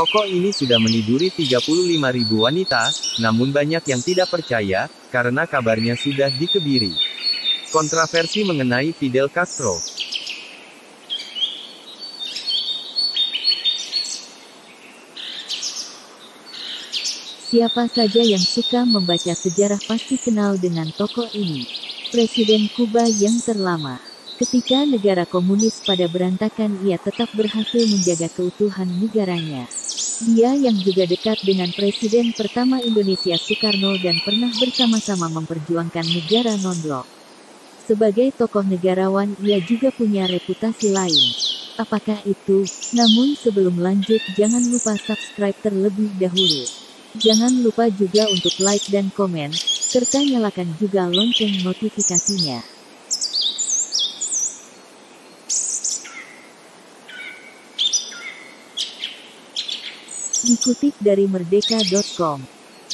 Tokoh ini sudah meniduri 35.000 wanita, namun banyak yang tidak percaya, karena kabarnya sudah dikebiri. Kontroversi mengenai Fidel Castro. Siapa saja yang suka membaca sejarah pasti kenal dengan tokoh ini. Presiden Kuba yang terlama. Ketika negara komunis pada berantakan, ia tetap berhasil menjaga keutuhan negaranya. Dia yang juga dekat dengan Presiden pertama Indonesia Soekarno dan pernah bersama-sama memperjuangkan negara non-blok. Sebagai tokoh negarawan, ia juga punya reputasi lain. Apakah itu? Namun sebelum lanjut, jangan lupa subscribe terlebih dahulu. Jangan lupa juga untuk like dan komen, serta nyalakan juga lonceng notifikasinya. Dikutip dari merdeka.com,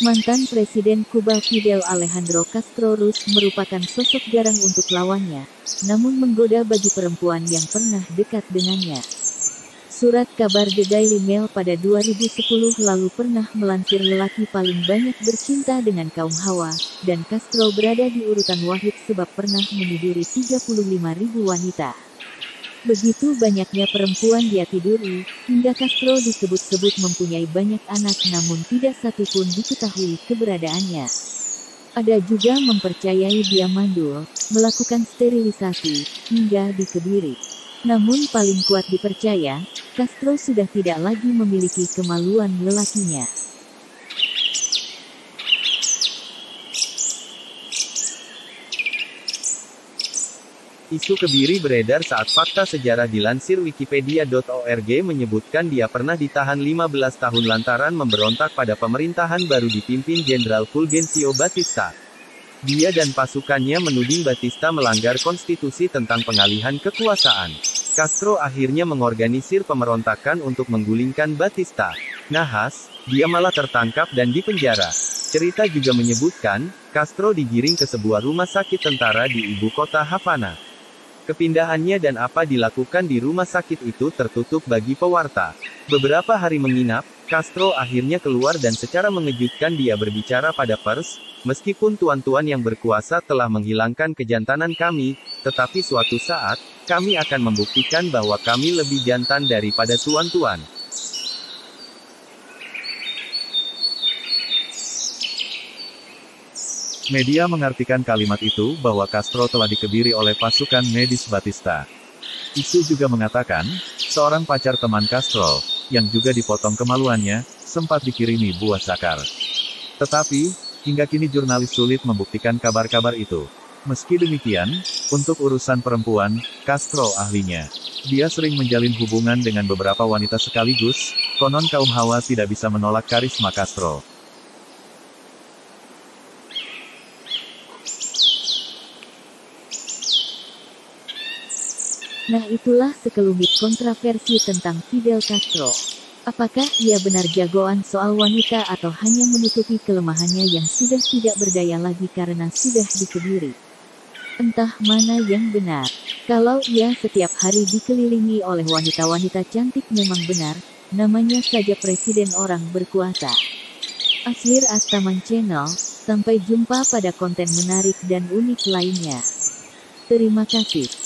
mantan Presiden Kuba Fidel Alejandro Castro Ruz merupakan sosok garang untuk lawannya, namun menggoda bagi perempuan yang pernah dekat dengannya. Surat kabar The Daily Mail pada 2010 lalu pernah melansir lelaki paling banyak bercinta dengan kaum Hawa, dan Castro berada di urutan wahid sebab pernah meniduri 35.000 wanita. Begitu banyaknya perempuan dia tiduri, hingga Castro disebut-sebut mempunyai banyak anak namun tidak satupun diketahui keberadaannya. Ada juga mempercayai dia mandul, melakukan sterilisasi, hingga dikebiri. Namun paling kuat dipercaya, Castro sudah tidak lagi memiliki kemaluan lelakinya. Isu kebiri beredar saat fakta sejarah dilansir wikipedia.org menyebutkan dia pernah ditahan 15 tahun lantaran memberontak pada pemerintahan baru dipimpin Jenderal Fulgencio Batista. Dia dan pasukannya menuding Batista melanggar konstitusi tentang pengalihan kekuasaan. Castro akhirnya mengorganisir pemberontakan untuk menggulingkan Batista. Nahas, dia malah tertangkap dan dipenjara. Cerita juga menyebutkan, Castro digiring ke sebuah rumah sakit tentara di ibu kota Havana. Kepindahannya dan apa dilakukan di rumah sakit itu tertutup bagi pewarta. Beberapa hari menginap, Castro akhirnya keluar dan secara mengejutkan dia berbicara pada pers, meskipun tuan-tuan yang berkuasa telah menghilangkan kejantanan kami, tetapi suatu saat, kami akan membuktikan bahwa kami lebih jantan daripada tuan-tuan. Media mengartikan kalimat itu bahwa Castro telah dikebiri oleh pasukan medis Batista. Isu juga mengatakan, seorang pacar teman Castro, yang juga dipotong kemaluannya, sempat dikirimi buah cakar. Tetapi, hingga kini jurnalis sulit membuktikan kabar-kabar itu. Meski demikian, untuk urusan perempuan, Castro ahlinya. Dia sering menjalin hubungan dengan beberapa wanita sekaligus, konon kaum Hawa tidak bisa menolak karisma Castro. Nah, itulah sekelumit kontroversi tentang Fidel Castro. Apakah ia benar jagoan soal wanita atau hanya menutupi kelemahannya yang sudah tidak berdaya lagi karena sudah dikebiri? Entah mana yang benar. Kalau ia setiap hari dikelilingi oleh wanita-wanita cantik memang benar, namanya saja presiden orang berkuasa. Aslir Astaman Channel, sampai jumpa pada konten menarik dan unik lainnya. Terima kasih.